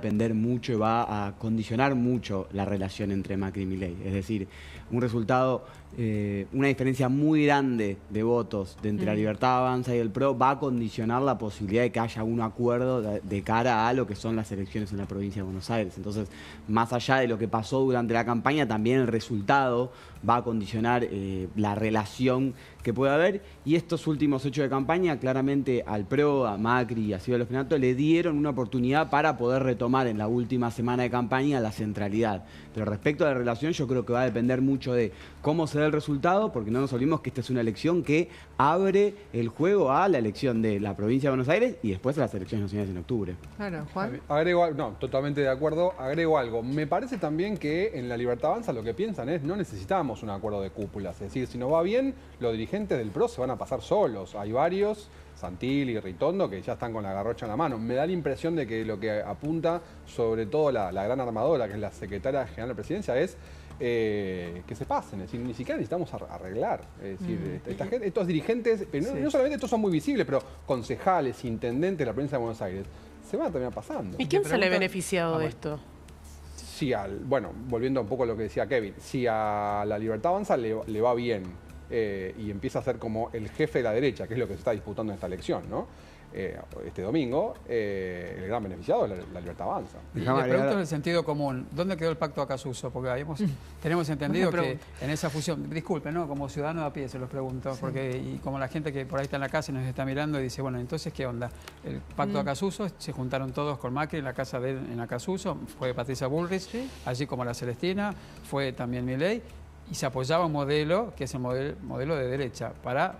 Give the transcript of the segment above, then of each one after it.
depender mucho y va a condicionar mucho la relación entre Macri y Milei. Es decir, un resultado, una diferencia muy grande de votos entre la Libertad Avanza y el PRO va a condicionar la posibilidad de que haya un acuerdo de cara a lo que son las elecciones en la provincia de Buenos Aires. Entonces, más allá de lo que pasó durante la campaña, también el resultado va a condicionar la relación que puede haber. Y estos últimos hechos de campaña, claramente al PRO, a Macri y a Silvio Finato le dieron una oportunidad para poder retomar en la última semana de campaña la centralidad. Pero respecto a la relación, yo creo que va a depender mucho de cómo se dé el resultado, porque no nos olvidemos que esta es una elección que abre el juego a la elección de la provincia de Buenos Aires y después a las elecciones nacionales en octubre. Claro, Juan. Agrego, no, totalmente de acuerdo. Agrego algo. Me parece también que en la Libertad Avanza lo que piensan es no necesitamos un acuerdo de cúpulas. Es decir, si nos va bien, los dirigentes del PRO se van a pasar solos. Hay varios, Santilli y Ritondo, que ya están con la garrocha en la mano. Me da la impresión de que lo que apunta, sobre todo la gran armadora, que es la secretaria general de Presidencia, es que se pasen. Es decir, ni siquiera necesitamos arreglar. Es decir, estos dirigentes, pero no solamente estos son muy visibles, pero concejales, intendentes de la provincia de Buenos Aires, se van a terminar pasando. ¿Y quién sale beneficiado de esto? Si bueno, volviendo un poco a lo que decía Kevin, si a la Libertad Avanza le va bien y empieza a ser como el jefe de la derecha, que es lo que se está disputando en esta elección, ¿no? Este domingo, el gran beneficiado es la Libertad Avanza. Y les pregunto en el sentido común, ¿dónde quedó el pacto Acasuso? Porque tenemos entendido que en esa fusión, disculpen, ¿no? Como ciudadano de a pie se los pregunto, porque y como la gente que por ahí está en la casa y nos está mirando y dice, bueno, entonces, ¿qué onda? El pacto Acasuso, se juntaron todos con Macri en la casa de él en Acasuso, fue Patricia Bullrich, allí como la Celestina, fue también Milei, y se apoyaba un modelo, que es el modelo de derecha, para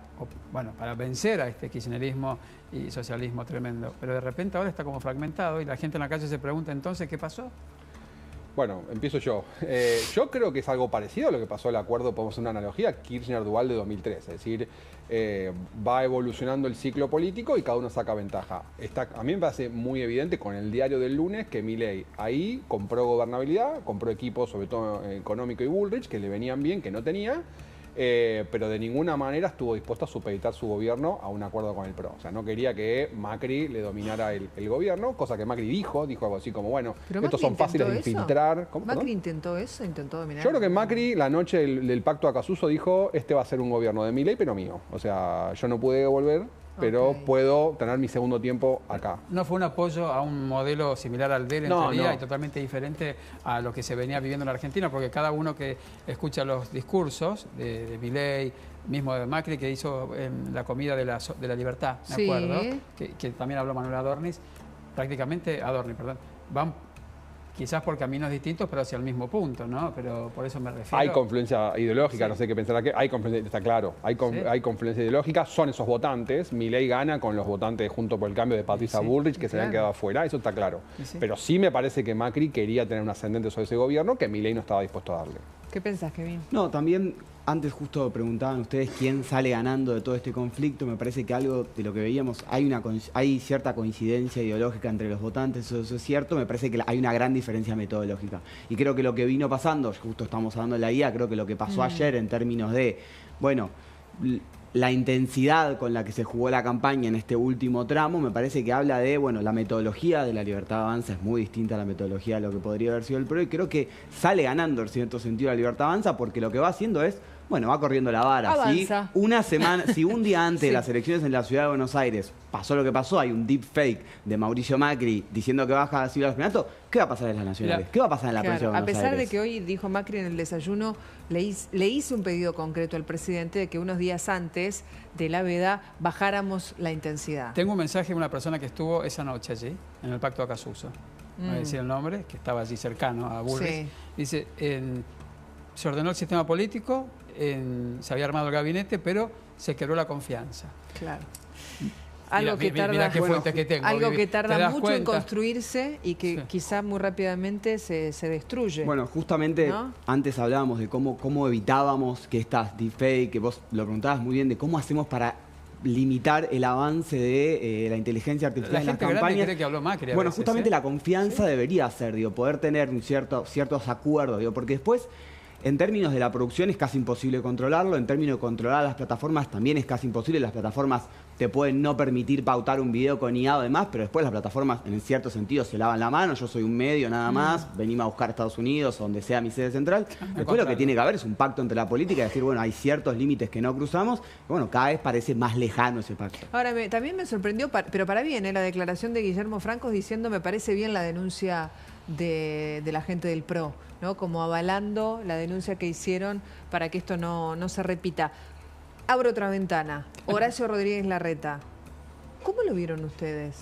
vencer a este kirchnerismo y socialismo tremendo. Pero de repente ahora está como fragmentado y la gente en la calle se pregunta, entonces, ¿qué pasó? Bueno, empiezo yo. Yo creo que es algo parecido a lo que pasó el acuerdo, podemos hacer una analogía, Kirchner-Duval de 2003. Es decir, va evolucionando el ciclo político y cada uno saca ventaja. A mí me parece muy evidente con el diario del lunes que Milei ahí compró gobernabilidad, compró equipos, sobre todo Económico y Bullrich, que le venían bien, que no tenía. Pero de ninguna manera estuvo dispuesto a supeditar su gobierno a un acuerdo con el PRO. O sea, no quería que Macri le dominara el gobierno, cosa que Macri dijo algo así como, bueno, estos son fáciles de infiltrar. ¿Macri intentó eso? ¿Intentó dominar? Yo creo que Macri, la noche del pacto Acasuso, dijo, este va a ser un gobierno de Milei, pero mío. O sea, yo no pude volver, pero puedo tener mi segundo tiempo acá. ¿No fue un apoyo a un modelo similar al de él en teoría y totalmente diferente a lo que se venía viviendo en la Argentina? Porque cada uno que escucha los discursos de Milei, mismo de Macri, que hizo en la comida de la libertad, ¿me acuerdo? Que también habló Manuel Adornis, van quizás por caminos distintos, pero hacia el mismo punto, ¿no? Pero por eso me refiero... Hay confluencia ideológica, no sé qué pensar aquí. Hay confluencia, está claro. Hay confluencia ideológica, son esos votantes. Milei gana con los votantes junto por el cambio de Patricia Bullrich, que se habían quedado afuera, eso está claro. Pero sí me parece que Macri quería tener un ascendente sobre ese gobierno que Milei no estaba dispuesto a darle. ¿Qué pensás, Kevin? No, también antes justo preguntaban ustedes quién sale ganando de todo este conflicto. Me parece que algo de lo que veíamos, hay cierta coincidencia ideológica entre los votantes, eso es cierto. Me parece que hay una gran diferencia metodológica. Y creo que lo que vino pasando, justo estamos hablando de la guía, creo que lo que pasó ayer en términos de, bueno, la intensidad con la que se jugó la campaña en este último tramo, me parece que habla de, bueno, la metodología de la Libertad Avanza es muy distinta a la metodología de lo que podría haber sido el PRO, y creo que sale ganando en cierto sentido la Libertad Avanza, porque lo que va haciendo es, bueno, va corriendo la vara. Avanza. Si un día antes de las elecciones en la ciudad de Buenos Aires pasó lo que pasó, hay un deepfake de Mauricio Macri diciendo que baja a Silvio Finato, ¿qué va a pasar en las nacionales? ¿Qué va a pasar en la provincia de Buenos Aires? A pesar de que hoy dijo Macri en el desayuno, le hice un pedido concreto al presidente de que unos días antes de la veda bajáramos la intensidad. Tengo un mensaje de una persona que estuvo esa noche allí, en el pacto Acasuso. No voy a decir el nombre, que estaba allí cercano a Bullrich. Dice, se ordenó el sistema político, se había armado el gabinete, pero se quebró la confianza. Claro. Algo que tarda mucho en construirse y que quizás muy rápidamente se destruye. Bueno, justamente antes hablábamos de cómo evitábamos que estas deepfake, que vos lo preguntabas muy bien, de cómo hacemos para limitar el avance de la inteligencia artificial en las campañas. Cree que habló Macri bueno, justamente la confianza debería ser, poder tener ciertos acuerdos, porque después, en términos de la producción es casi imposible controlarlo, en términos de controlar las plataformas también es casi imposible, las plataformas te pueden no permitir pautar un video con IA o demás, pero después las plataformas en cierto sentido se lavan la mano. Yo soy un medio nada más, venimos a buscar a Estados Unidos, donde sea mi sede central. Después lo que tiene que haber es un pacto entre la política y decir, bueno, hay ciertos límites que no cruzamos. Y bueno, cada vez parece más lejano ese pacto. Ahora, también me sorprendió, pero para bien, la declaración de Guillermo Francos diciendo, me parece bien la denuncia de la gente del PRO, ¿no? Como avalando la denuncia que hicieron para que esto no se repita. Abro otra ventana. Horacio Rodríguez Larreta. ¿Cómo lo vieron ustedes?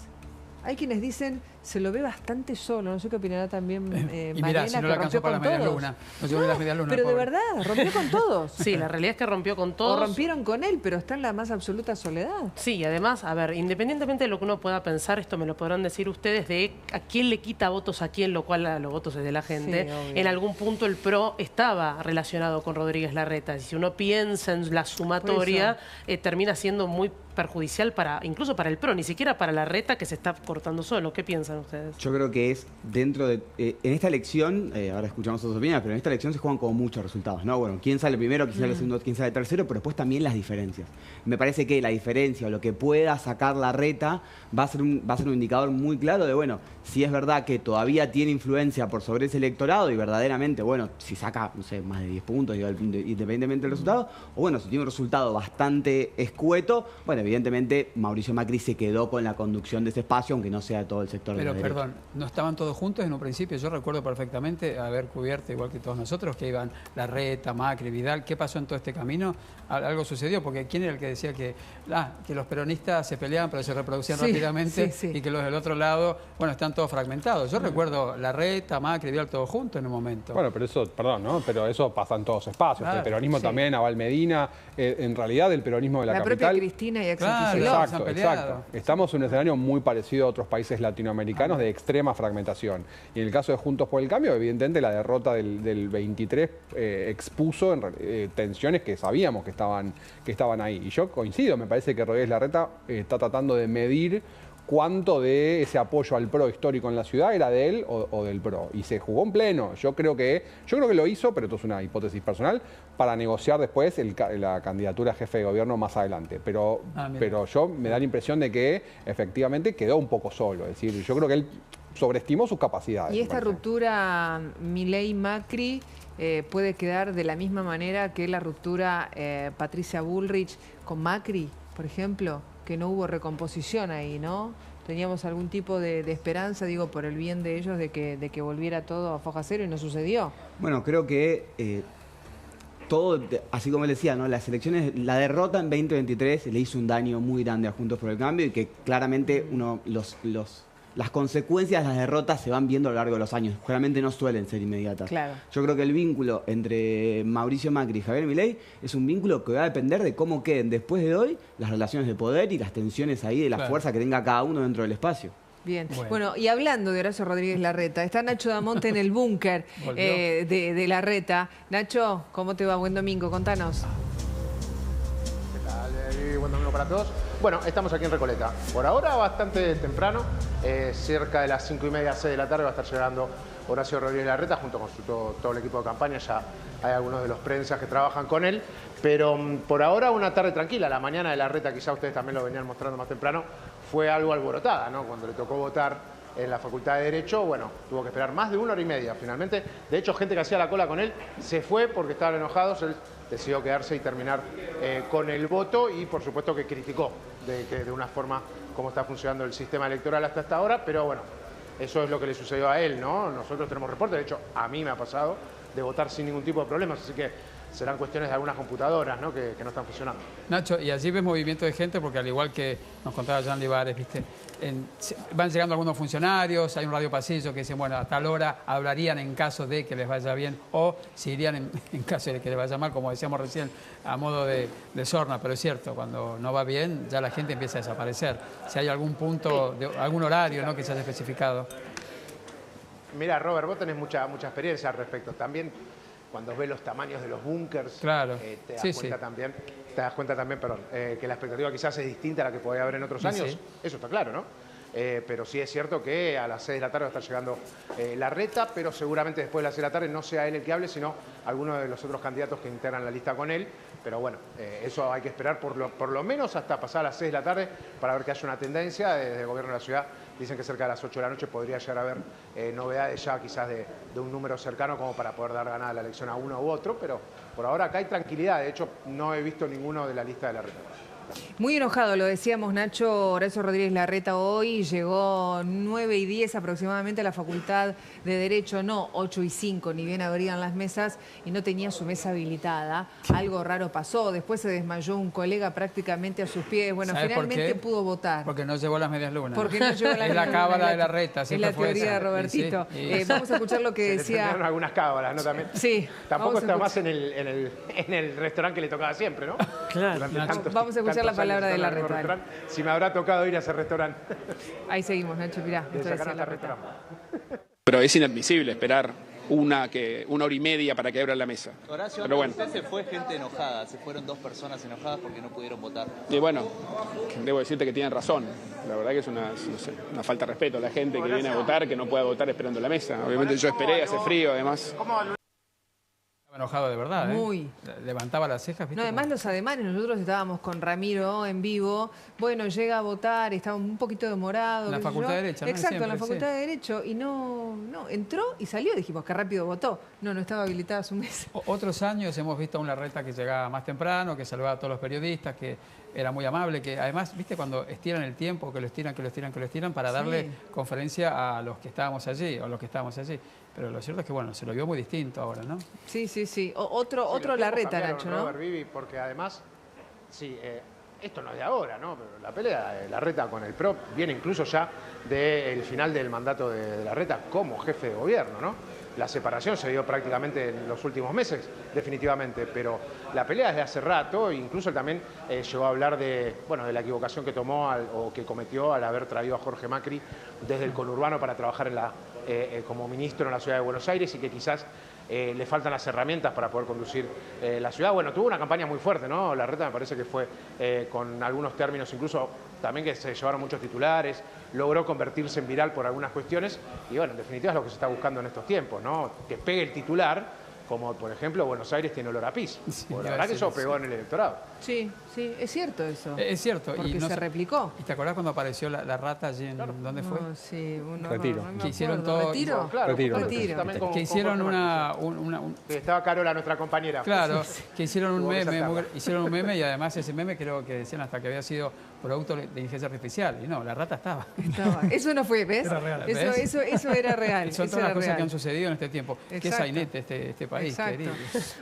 Hay quienes dicen, se lo ve bastante solo. No sé qué opinará también y Mariela, mirá, si no que le rompió alcanzó para con la media todos. luna. No llegó ni las medias lunas, pero de pobre. verdad, rompió con todos. Sí, la realidad es que rompió con todos. O rompieron con él, pero está en la más absoluta soledad. Sí, y además, a ver, independientemente de lo que uno pueda pensar, esto me lo podrán decir ustedes, de a quién le quita votos a quién, lo cual a los votos es de la gente. Sí, obvio. En algún punto el PRO estaba relacionado con Rodríguez Larreta. Y si uno piensa en la sumatoria, termina siendo muy perjudicial incluso para el PRO, ni siquiera para Larreta, que se está cortando solo. ¿Qué piensan ustedes? Yo creo que es dentro de... en esta elección, ahora escuchamos sus opiniones, pero en esta elección se juegan como muchos resultados, ¿no? Bueno, quién sale primero, quién sale segundo, quién sale tercero, pero después también las diferencias. Me parece que la diferencia o lo que pueda sacar Larreta va a ser un indicador muy claro de, bueno, si es verdad que todavía tiene influencia por sobre ese electorado y verdaderamente, bueno, si saca, no sé, más de 10 puntos, digo, independientemente del resultado, o bueno, si tiene un resultado bastante escueto, bueno, evidentemente Mauricio Macri se quedó con la conducción de ese espacio, aunque no sea todo el sector de la Pero derecha. perdón, ¿no estaban todos juntos en un principio? Yo recuerdo perfectamente haber cubierto, igual que todos nosotros, que iban Larreta, Macri, Vidal. ¿Qué pasó en todo este camino? Algo sucedió, porque ¿quién era el que decía que los peronistas se peleaban pero se reproducían rápidamente y que los del otro lado, bueno, están todos fragmentados? Yo recuerdo Larreta, Macri, Vidal, todos juntos en un momento. Bueno, pero eso, perdón, ¿no? Pero eso pasa en todos espacios. Claro, el peronismo sí. también, Abel Medina, en realidad el peronismo de la capital... propia Cristina y Axel Claro, Kicillof. se han Exacto, peleado. exacto. Estamos en un escenario muy parecido a otros países latinoamericanos de extrema fragmentación. Y en el caso de Juntos por el Cambio, evidentemente la derrota del 23 expuso tensiones que sabíamos que estaban ahí. Y yo coincido, me parece que Rodríguez Larreta está tratando de medir cuánto de ese apoyo al PRO histórico en la ciudad era de él o del PRO. Y se jugó en pleno. Yo creo que lo hizo, pero esto es una hipótesis personal, para negociar después la candidatura a jefe de gobierno más adelante. Pero yo me da la impresión de que efectivamente quedó un poco solo. Es decir, yo creo que él sobreestimó sus capacidades. Y esta me parece. ruptura Milei-Macri puede quedar de la misma manera que la ruptura Patricia Bullrich con Macri, por ejemplo, que no hubo recomposición ahí, ¿no? Teníamos algún tipo de esperanza, digo, por el bien de ellos, de que volviera todo a foja cero y no sucedió. Bueno, creo que todo, así como él decía, ¿no? Las elecciones, la derrota en 2023 le hizo un daño muy grande a Juntos por el Cambio y que claramente las consecuencias de las derrotas se van viendo a lo largo de los años. Generalmente no suelen ser inmediatas. Claro. Yo creo que el vínculo entre Mauricio Macri y Javier Milei es un vínculo que va a depender de cómo queden después de hoy las relaciones de poder y las tensiones ahí de la fuerza que tenga cada uno dentro del espacio. Bien. Bueno, y hablando de Horacio Rodríguez Larreta, está Nacho Damonte en el búnker de Larreta. Nacho, ¿cómo te va? Buen domingo, contanos. ¿Qué tal? Buen domingo para todos. Bueno, estamos aquí en Recoleta. Por ahora bastante temprano, cerca de las 5:30, 6 de la tarde va a estar llegando Horacio Rodríguez Larreta junto con todo el equipo de campaña. Ya hay algunos de los prensas que trabajan con él, pero por ahora una tarde tranquila. La mañana de Larreta, quizá ustedes también lo venían mostrando más temprano, fue algo alborotada, ¿no? Cuando le tocó votar en la Facultad de Derecho, bueno, tuvo que esperar más de 1 hora y media finalmente. De hecho, gente que hacía la cola con él se fue porque estaban enojados. Él decidió quedarse y terminar con el voto y, por supuesto, que criticó de una forma cómo está funcionando el sistema electoral hasta esta hora, pero bueno, eso es lo que le sucedió a él, ¿no? Nosotros tenemos reportes, de hecho, a mí me ha pasado de votar sin ningún tipo de problemas, así que serán cuestiones de algunas computadoras, ¿no? Que no están funcionando. Nacho, y allí ves movimiento de gente, porque al igual que nos contaba Jean Libares, ¿viste? Van llegando algunos funcionarios, hay un radio pasillo que dicen, bueno, a tal hora hablarían en caso de que les vaya bien, o se irían en caso de que les vaya mal, como decíamos recién, a modo de sorna. Pero es cierto, cuando no va bien, ya la gente empieza a desaparecer. Si hay algún punto, algún horario, ¿no?, que se haya especificado. Mira, Robert, vos tenés mucha experiencia al respecto. También cuando ves los tamaños de los búnkers, claro. te das cuenta también, que la expectativa quizás es distinta a la que podía haber en otros años. Sí. Eso está claro, ¿no? pero sí es cierto que a las 6 de la tarde va a estar llegando Larreta, pero seguramente después de las 6 de la tarde no sea él el que hable, sino alguno de los otros candidatos que integran la lista con él. Pero bueno, eso hay que esperar por lo menos hasta pasar las 6 de la tarde para ver que haya una tendencia. Desde el gobierno de la ciudad dicen que cerca de las 8 de la noche podría llegar a haber novedades ya quizás de un número cercano como para poder dar ganada la elección a uno u otro, pero por ahora acá hay tranquilidad. De hecho, no he visto ninguno de la lista de Larreta. Muy enojado, lo decíamos, Nacho. Horacio Rodríguez Larreta hoy llegó 9:10 aproximadamente a la Facultad de Derecho, no 8:05, ni bien abrían las mesas, y no tenía su mesa habilitada. Algo raro pasó, después se desmayó un colega prácticamente a sus pies. Bueno, finalmente pudo votar. Porque no llevó las medias lunas. Porque no llevó las medias lunas. Es la cábala de Larreta, es la teoría de Robertito. Sí. Vamos a escuchar lo que decía. Se algunas cábalas, ¿no? También. Sí. Tampoco está más en el restaurante que le tocaba siempre, ¿no? Claro. Vamos a escuchar la palabra de Larreta. Si me habrá tocado ir a ese restaurante. Ahí seguimos, Nacho, mirá. Pero es inadmisible esperar una hora y media para que abra la mesa. Horacio, pero bueno. se fue gente enojada, se fueron 2 personas enojadas porque no pudieron votar. Y bueno, debo decirte que tienen razón. La verdad que es una falta de respeto a la gente que viene a votar, que no pueda votar esperando la mesa. Obviamente yo esperé, hace frío además. Enojado de verdad, Muy. Levantaba las cejas. ¿viste? No, además los ademanes, nosotros estábamos con Ramiro en vivo, bueno, llega a votar, estaba un poquito demorado. En la Facultad de Derecho, ¿no? Exacto, Siempre, en la Facultad de Derecho, y no, entró y salió, dijimos que rápido votó. No estaba habilitada su mesa. Otros años hemos visto a un Larreta que llegaba más temprano, que saludaba a todos los periodistas, que era muy amable, que además, viste, cuando estiran el tiempo, que lo estiran para darle conferencia a los que estábamos allí, o los que estábamos allí. Pero lo cierto es que, bueno, se lo vio muy distinto ahora, ¿no? Sí. Otro Larreta, Nacho, ¿no? Robert Vivi, porque además, sí, esto no es de ahora, ¿no? Pero la pelea de Larreta con el PRO viene incluso ya del final del mandato de Larreta como jefe de gobierno, ¿no? La separación se dio prácticamente en los últimos meses, definitivamente, pero la pelea es de hace rato. Incluso él también llegó a hablar de la equivocación que tomó o que cometió al haber traído a Jorge Macri desde el conurbano para trabajar como ministro en la ciudad de Buenos Aires, y que quizás le faltan las herramientas para poder conducir la ciudad. Bueno, tuvo una campaña muy fuerte, ¿no? Larreta me parece que fue con algunos términos incluso también que se llevaron muchos titulares, logró convertirse en viral por algunas cuestiones, y bueno, en definitiva es lo que se está buscando en estos tiempos, ¿no? Que pegue el titular, como por ejemplo Buenos Aires tiene olor a pis. Sí, la verdad que eso pegó en el electorado. Sí, es cierto eso. Es cierto. Porque se replicó. ¿Y te acordás cuando apareció la rata allí en dónde fue? Sí, Retiro. No que hicieron todo. ¿Retiro? Claro, Retiro. Que hicieron estaba Carola, nuestra compañera. Claro, que hicieron un meme, y además ese meme creo que decían hasta que había sido producto de inteligencia artificial. Y no, la rata estaba. Eso no fue, ¿ves? Era real. Eso era real. Son todas las cosas que han sucedido en este tiempo. Qué sainete este país, querido.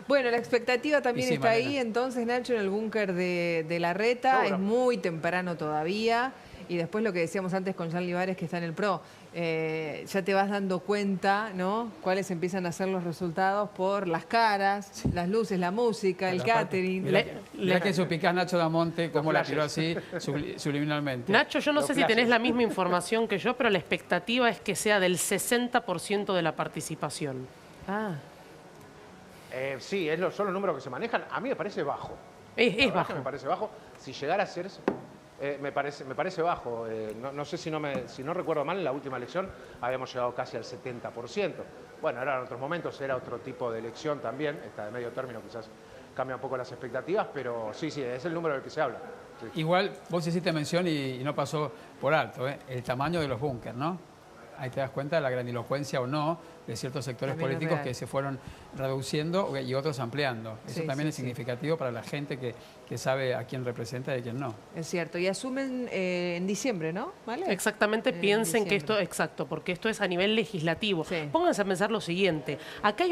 Bueno, la expectativa también está ahí, entonces, Nacho, en el búnker de Larreta. Es muy temprano todavía. Y después lo que decíamos antes con Jean Libares, que está en el PRO, ya te vas dando cuenta, ¿no? Cuáles empiezan a ser los resultados por las caras, las luces, la música, el catering. Mirá que suplicás Nacho Damonte, cómo la tiró así subliminalmente. Nacho, yo no sé si tenés la misma información que yo, pero la expectativa es que sea del 60% de la participación. Sí, son los números que se manejan. A mí me parece bajo. Es bajo. Me parece bajo. Si llegara a ser me parece bajo. No sé si no recuerdo mal, en la última elección habíamos llegado casi al 70%. Bueno, eran otros momentos, era otro tipo de elección también. Esta de medio término quizás cambia un poco las expectativas, pero sí, es el número del que se habla. Sí. Igual vos hiciste mención y no pasó por alto, el tamaño de los búnkers, ¿no? Ahí te das cuenta de la grandilocuencia o no de ciertos sectores políticos que se fueron reduciendo y otros ampliando. Eso también es significativo para la gente que sabe a quién representa y a quién no. Es cierto. Y asumen en diciembre, ¿no? ¿Vale? Exactamente, piensen que esto, porque esto es a nivel legislativo. Pónganse a pensar lo siguiente. Acá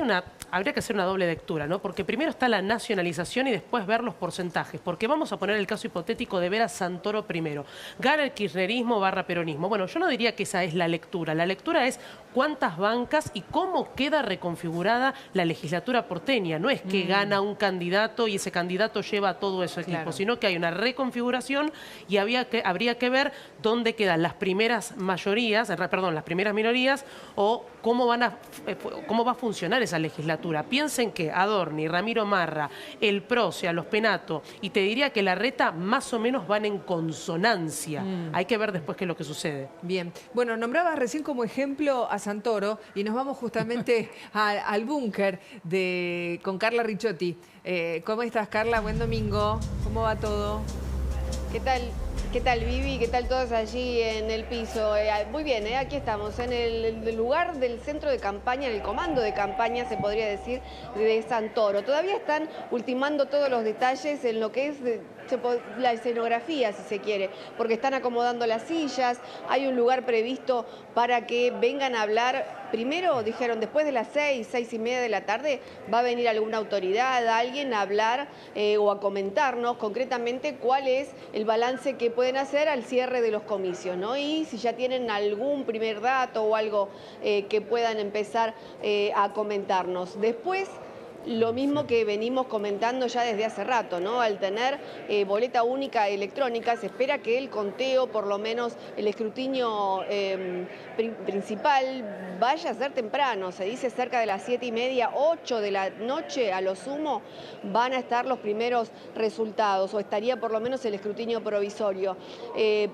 habría que hacer una doble lectura, ¿no? Porque primero está la nacionalización y después ver los porcentajes. Porque vamos a poner el caso hipotético de ver a Santoro primero. Gana el kirchnerismo / peronismo. Bueno, yo no diría que esa es la lectura. La lectura es cuántas bancas y cómo queda reconfigurada la legislatura porteña. No es que gana un candidato y ese candidato lleva a todo ese equipo, sino que hay una reconfiguración y habría que ver dónde quedan las primeras mayorías, las primeras minorías, o cómo va a funcionar esa legislatura. Piensen que Adorni, Ramiro Marra, el PRO, los Penato, y te diría que Larreta más o menos van en consonancia. Hay que ver después qué es lo que sucede. Bien. Bueno, nombrabas recién como ejemplo a Santoro y nos vamos justamente al búnker con Carla Ricciotti. ¿Cómo estás, Carla? Buen domingo. ¿Cómo va todo? ¿Qué tal? ¿Qué tal, Vivi? ¿Qué tal todos allí en el piso? Muy bien, aquí estamos, en el lugar del centro de campaña, en el comando de campaña, se podría decir, de Santoro. Todavía están ultimando todos los detalles en lo que es la escenografía, si se quiere, porque están acomodando las sillas, hay un lugar previsto para que vengan a hablar. Primero, dijeron, después de las 6:30 de la tarde, va a venir alguna autoridad, alguien a hablar o a comentarnos concretamente cuál es el balance que pueden hacer al cierre de los comicios, ¿no? Y si ya tienen algún primer dato o algo que puedan empezar a comentarnos. Después, lo mismo que venimos comentando ya desde hace rato, ¿no? Al tener boleta única electrónica, se espera que el conteo, por lo menos el escrutinio principal, vaya a ser temprano. Se dice cerca de las 7:30, 8 de la noche a lo sumo, van a estar los primeros resultados, o estaría por lo menos el escrutinio provisorio.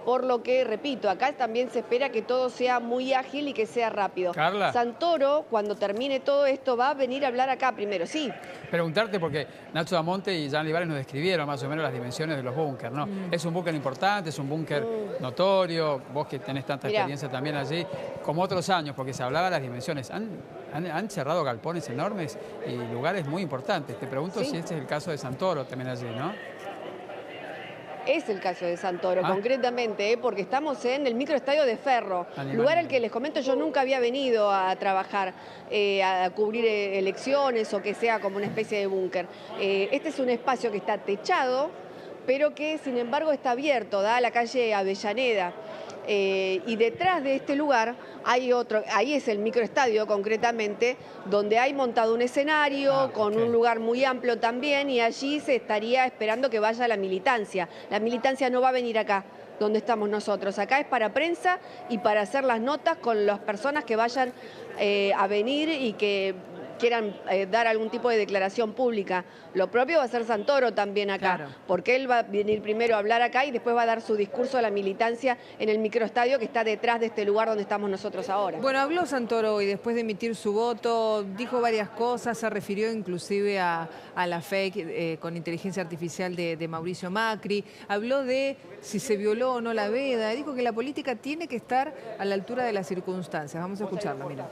Por lo que, repito, acá también se espera que todo sea muy ágil y que sea rápido. Carla. Santoro, cuando termine todo esto, va a venir a hablar acá primero. Sí. Preguntarte, porque Nacho Damonte y Jean Olivares nos describieron más o menos las dimensiones de los búnker, ¿no? Es un búnker importante, es un búnker notorio, vos que tenés tanta experiencia también allí, como otros años, porque se hablaba de las dimensiones. Han cerrado galpones enormes y lugares muy importantes. Te pregunto si este es el caso de Santoro también allí, ¿no? Es el caso de Santoro, concretamente, porque estamos en el microestadio de Ferro, lugar al que les comento yo nunca había venido a trabajar, a cubrir elecciones o que sea como una especie de búnker. Este es un espacio que está techado, pero que sin embargo está abierto, da a la calle Avellaneda. Y detrás de este lugar hay otro, ahí es el microestadio concretamente, donde hay montado un escenario con un lugar muy amplio también, y allí se estaría esperando que vaya la militancia. La militancia no va a venir acá, donde estamos nosotros. Acá es para prensa y para hacer las notas con las personas que vayan a venir y que quieran dar algún tipo de declaración pública. Lo propio va a ser Santoro también acá, porque él va a venir primero a hablar acá y después va a dar su discurso a la militancia en el microestadio que está detrás de este lugar donde estamos nosotros ahora. Bueno, habló Santoro hoy después de emitir su voto, dijo varias cosas, se refirió inclusive a la fake con inteligencia artificial de Mauricio Macri, habló de si se violó o no la veda, dijo que la política tiene que estar a la altura de las circunstancias. Vamos a escucharla, mira.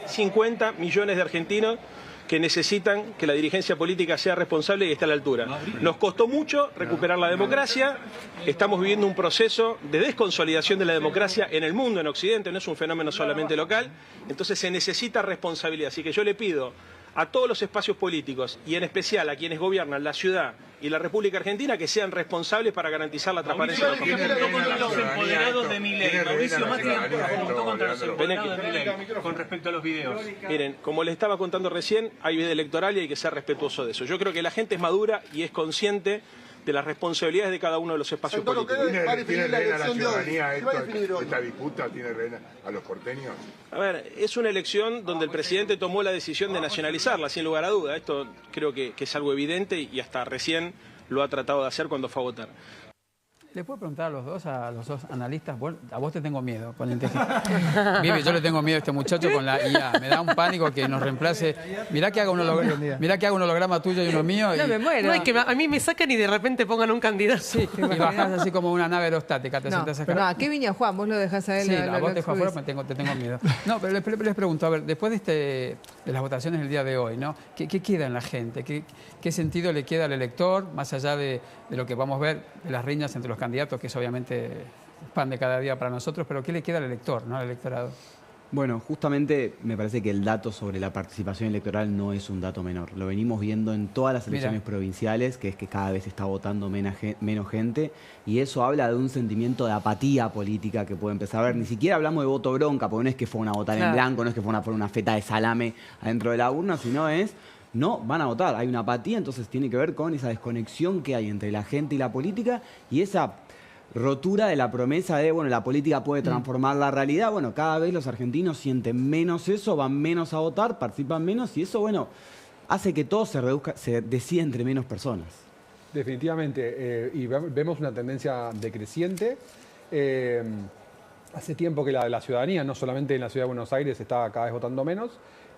50 millones de argentinos que necesitan que la dirigencia política sea responsable y esté a la altura. Nos costó mucho recuperar la democracia, estamos viviendo un proceso de desconsolidación de la democracia en el mundo, en Occidente, no es un fenómeno solamente local, entonces se necesita responsabilidad. Así que yo le pido a todos los espacios políticos y en especial a quienes gobiernan la ciudad y la República Argentina que sean responsables para garantizar la transparencia. Mauricio Macri contra los empoderados de Milei. Mauricio Macri apuntó contra los empoderados de Milei con respecto a los videos. Miren, como les estaba contando recién, hay vida electoral y hay que ser respetuoso de eso. Yo creo que la gente es madura y es consciente de las responsabilidades de cada uno de los espacios políticos. ¿Tiene rehén a la ciudadanía esta disputa? ¿Tiene rehén a los porteños? A ver, es una elección donde el presidente tomó la decisión de nacionalizarla, sin lugar a duda. Esto creo que es algo evidente y hasta recién lo ha tratado de hacer cuando fue a votar. ¿Le puedo preguntar a los dos analistas? Bueno, a vos te tengo miedo con la Vivi, yo le tengo miedo a este muchacho con la IA. Me da un pánico que nos reemplace. Mirá que haga un holograma tuyo y uno mío. No me muero. No, es que a mí me sacan y de repente pongan un candidato. Sí, y bajás así como una nave aerostática. Te sentás acá. No, aquí Viña Juan, vos lo dejás a él. Sí, a vos te dejo afuera, te tengo miedo. No, pero les pregunto, a ver, después de las votaciones del día de hoy, ¿no? ¿Qué queda en la gente? ¿Qué sentido le queda al elector, más allá de lo que vamos a ver, de las riñas entre los candidatos, que es obviamente pan de cada día para nosotros, pero qué le queda al elector, ¿no? Al electorado. Bueno, justamente me parece que el dato sobre la participación electoral no es un dato menor. Lo venimos viendo en todas las elecciones provinciales, que es que cada vez está votando menos gente, y eso habla de un sentimiento de apatía política que puede empezar a ver. Ni siquiera hablamos de voto bronca, porque no es que fueron a votar en blanco, no es que fueron a poner una feta de salame adentro de la urna, sino no van a votar. Hay una apatía, entonces tiene que ver con esa desconexión que hay entre la gente y la política, y esa rotura de la promesa de, bueno, la política puede transformar la realidad. Bueno, cada vez los argentinos sienten menos eso, van menos a votar, participan menos, y eso, bueno, hace que todo se decida entre menos personas. Definitivamente, y vemos una tendencia decreciente. Hace tiempo que la ciudadanía, no solamente en la ciudad de Buenos Aires, está cada vez votando menos.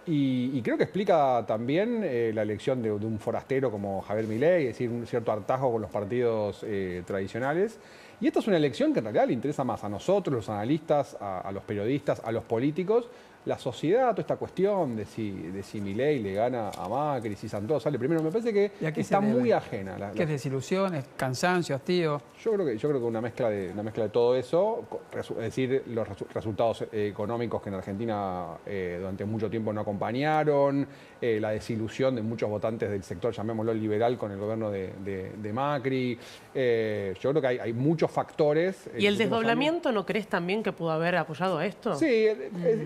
Y creo que explica también la elección de un forastero como Javier Milei, es decir, un cierto hartazgo con los partidos tradicionales. Y esta es una elección que en realidad le interesa más a nosotros, los analistas, a los periodistas, a los políticos, la sociedad, toda esta cuestión de si Milei le gana a Macri, si Santoro sale primero. Me parece que está muy ajena. ¿Qué es desilusión, es cansancio, hastío? Yo creo que una mezcla de todo eso, es decir, los resultados económicos que en Argentina durante mucho tiempo no acompañaron, la desilusión de muchos votantes del sector, llamémoslo liberal, con el gobierno de Macri. Yo creo que hay muchos factores. ¿Y el desdoblamiento no crees también que pudo haber apoyado a esto? Sí,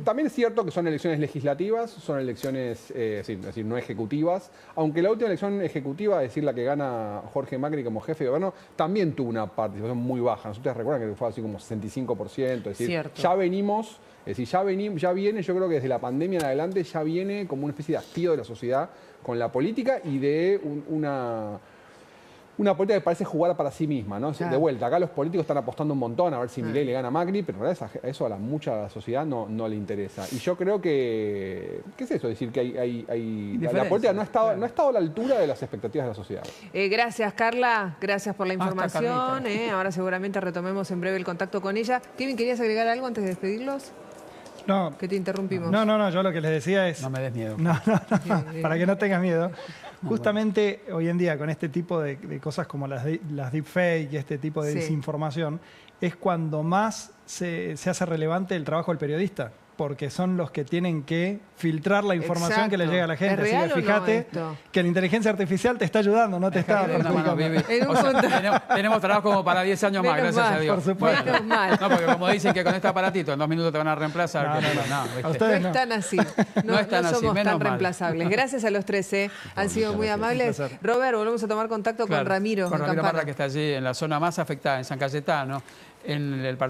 también es cierto que son elecciones legislativas, son elecciones es decir, no ejecutivas, aunque la última elección ejecutiva, es decir, la que gana Jorge Macri como jefe de gobierno, también tuvo una participación muy baja. Ustedes recuerdan que fue así como 65%, es decir, ya venimos, ya viene, yo creo que desde la pandemia en adelante ya viene como una especie de hastío de la sociedad con la política y de una política que parece jugar para sí misma, ¿no? De vuelta, acá los políticos están apostando un montón a ver si Milei le gana a Macri, pero en realidad eso a mucha de la sociedad no le interesa. Y yo creo que ¿qué es eso? Es decir, que la política no ha estado a la altura de las expectativas de la sociedad. Gracias, Carla. Gracias por la información. Ahora seguramente retomemos en breve el contacto con ella. Kevin, ¿querías agregar algo antes de despedirlos? No. Que te interrumpimos. No, yo lo que les decía es... No me des miedo. No, para que no tengas miedo. Justamente hoy en día con este tipo de cosas como las deepfake y este tipo de desinformación, es cuando más se hace relevante el trabajo del periodista, porque son los que tienen que filtrar la información que le llega a la gente. ¿Es real así que fíjate que la inteligencia artificial te está ayudando, no te está perjudicando. Tenemos trabajo como para 10 años más, gracias a Dios. Por supuesto. Menos mal. No, porque como dicen que con este aparatito en 2 minutos te van a reemplazar. A ustedes no están así. No están así, somos menos tan mal. reemplazables. Gracias a los 13. Han sido muy amables. Robert, volvemos a tomar contacto con Ramiro. Con Ramiro Parra, que está allí en la zona más afectada, en San Cayetano, en el partido.